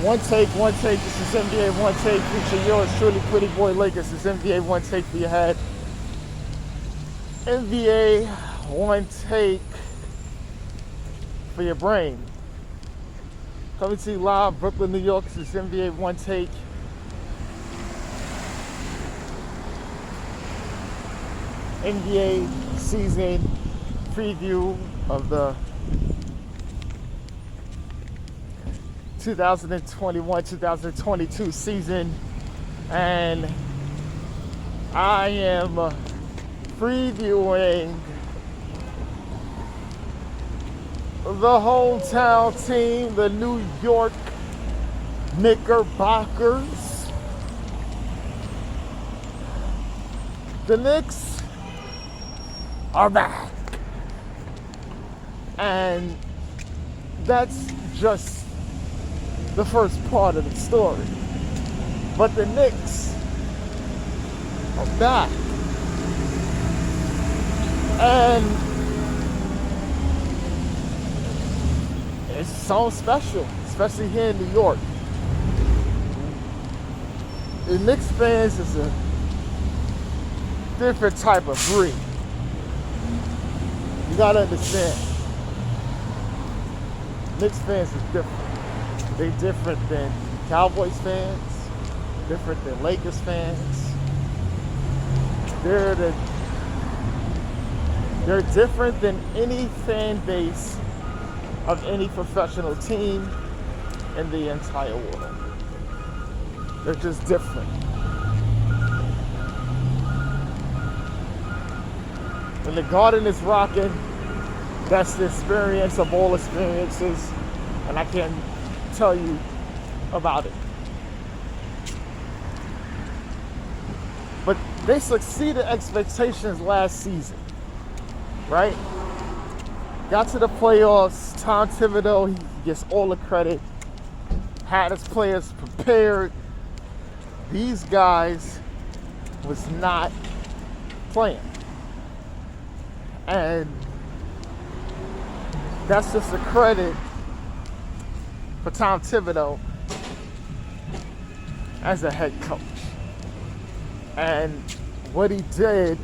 One take, one take. This is NBA One Take. Featuring yours truly, Pretty Boy Lakers. This is NBA One Take for your head. NBA One Take for your brain. Coming to you live, Brooklyn, New York. This is NBA One Take. NBA season preview of the 2021-2022 season, and I am previewing the hometown team, the New York Knickerbockers. The Knicks are back, and that's just the first part of the story. But the Knicks are back, and it's so special, especially here in New York. The Knicks fans is a different type of breed. You gotta understand, Knicks fans is different. They're different than Cowboys fans, different than Lakers fans. They're different than any fan base of any professional team in the entire world. They're just different. When the Garden is rocking, that's the experience of all experiences, and I can't tell you about it. But they succeeded expectations last season, right? Got to the playoffs. Tom Thibodeau, he gets all the credit. Had his players prepared. These guys was not playing. And that's just a credit for Tom Thibodeau as a head coach. And what he did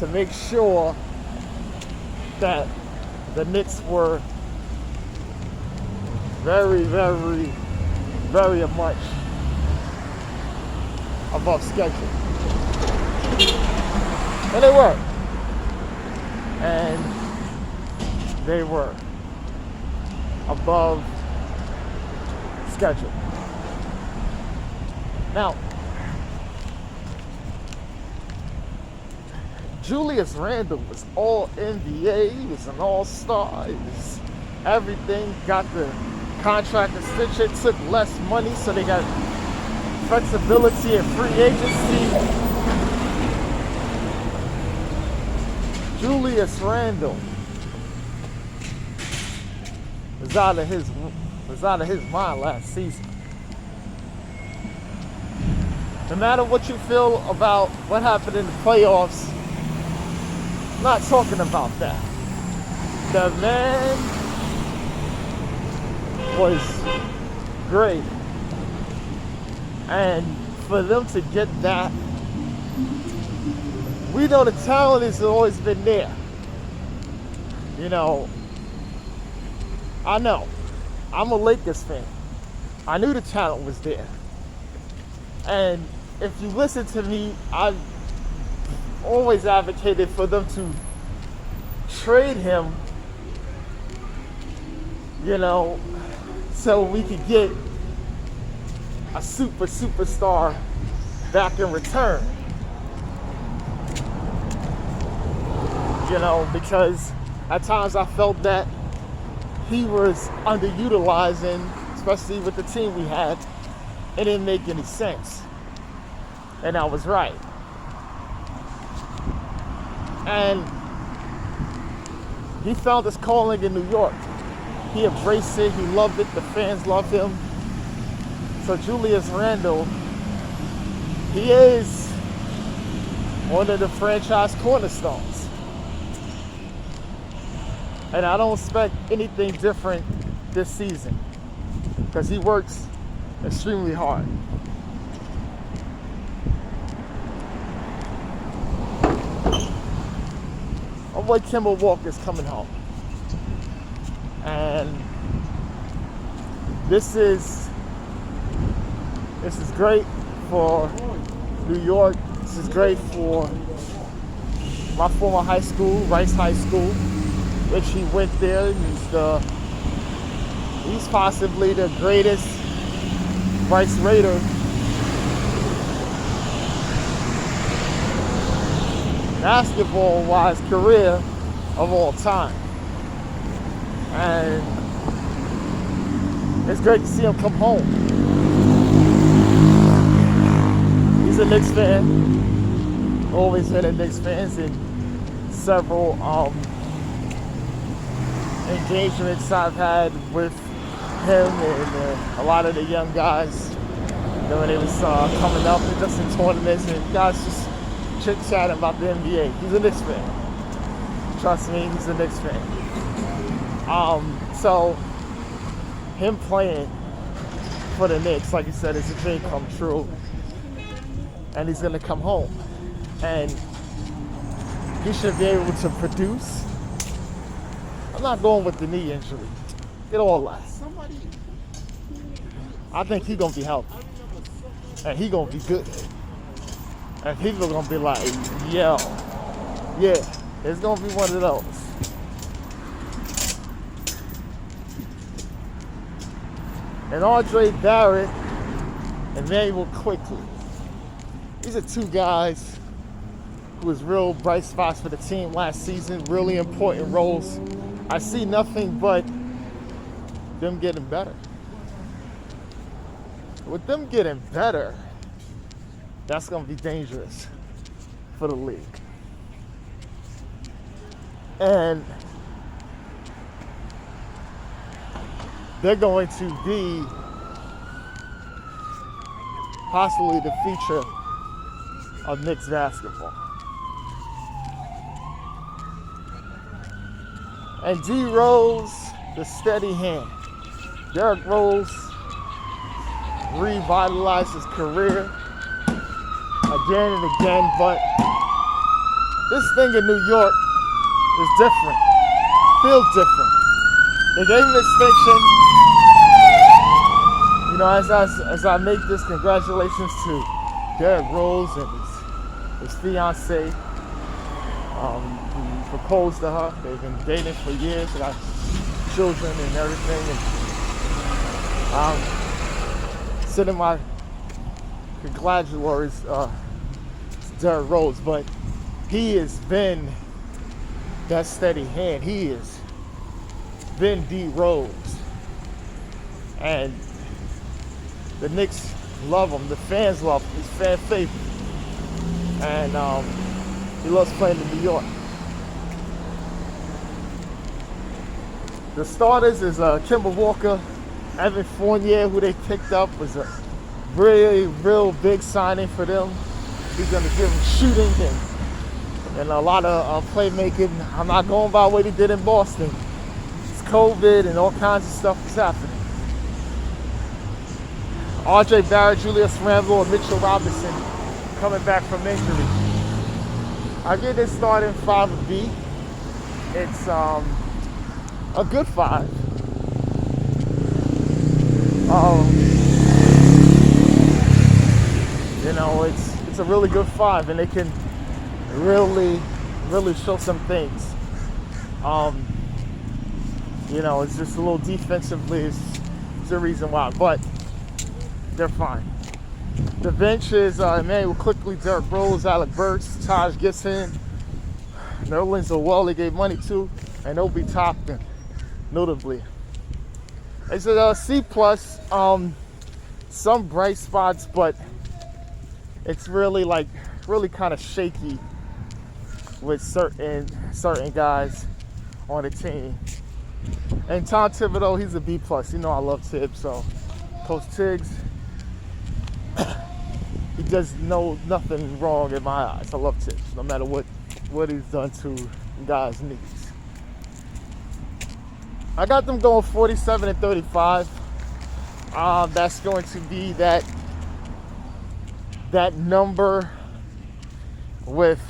to make sure that the Knicks were very, very, very much above schedule. And they were. And they were above schedule. Now, Julius Randle was all NBA. He was an all-star. He was everything. Got the contract extension. Took less money, so they got flexibility in free agency. Julius Randle was out of his mind last season. No matter what you feel about what happened in the playoffs, I'm not talking about that. The man was great. And for them to get that, we know the talent has always been there. You know, I know. I'm a Lakers fan. I knew the talent was there. And if you listen to me, I've always advocated for them to trade him, you know, so we could get a superstar back in return. You know, because at times I felt that he was underutilizing, especially with the team we had. It didn't make any sense. And I was right. And he found his calling in New York. He embraced it. He loved it. The fans loved him. So Julius Randle, he is one of the franchise cornerstones. And I don't expect anything different this season. because he works extremely hard. My boy Kemba Walker's coming home. And this is great for New York. This is great for my former high school, Rice High School, which he went there. He's possibly the greatest Rice Raider basketball-wise career of all time. And it's great to see him come home. He's a Knicks fan. Always been a Knicks fan in several engagements I've had with him and a lot of the young guys. When they was coming up and just in tournaments and guys just chit-chatting about the NBA. He's a Knicks fan. Trust me, he's a Knicks fan. So him playing for the Knicks, like you said, is a dream come true. And he's gonna come home. And he should be able to produce. I'm not going with the knee injury. Get all that. I think he's gonna be healthy. And he's gonna be good. And people are gonna be like, yo, yeah, it's gonna be one of those. And Andre Barrett and Manuel Quickly. These are two guys who was real bright spots for the team last season, really important roles. I see nothing but them getting better. With them getting better, that's going to be dangerous for the league. And they're going to be possibly the feature of Knicks basketball. And D Rose, the steady hand. Derrick Rose revitalized his career again and again, but this thing in New York is different, feels different. They gave him extension. You know, as I make this, congratulations to Derrick Rose and his fiancée. He proposed to her. They've been dating for years. They got children and everything. And sending my congratulations to Derrick Rose, but he has been that steady hand. He has been D Rose, and the Knicks love him. The fans love him. He's fan favorite, and he loves playing in New York. The starters is Kemba Walker, Evan Fournier, who they picked up, was a real big signing for them. He's going to give them shooting and a lot of playmaking. I'm not going by what he did in Boston. It's COVID and all kinds of stuff is happening. RJ Barrett, Julius Randle, and Mitchell Robinson coming back from injury. I give this starting five a B. It's a good five. You know, it's a really good five, and they can really show some things. You know, it's just a little defensively is the reason why, but they're fine. The bench is Emmanuel Quickly, Derrick Rose, Alec Burks, Taj Gibson, Nerlens Noel they gave money to, and Obi Toppin, notably. It's a C+, some bright spots, but it's really kind of shaky with certain guys on the team. And Tom Thibodeau, he's a B+. You know I love Tibbs, so Coach Tiggs, he does nothing wrong in my eyes. I love Tibbs, no matter what he's done to guys' knees. I got them going 47 and 35. That's going to be that number with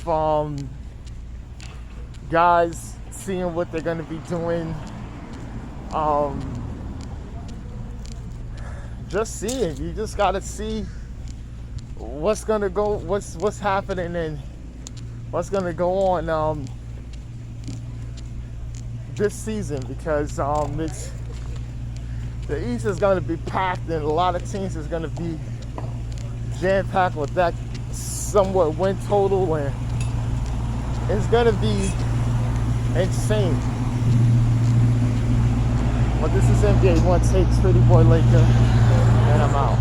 guys seeing what they're going to be doing. Just seeing. You just got to see what's going to go, what's happening and what's going to go on this season, because it's the East is going to be packed, and a lot of teams is going to be jam-packed with that somewhat win total, and it's going to be insane. Well, this is NBA Onetake, Pretty Boy Laker, and I'm out.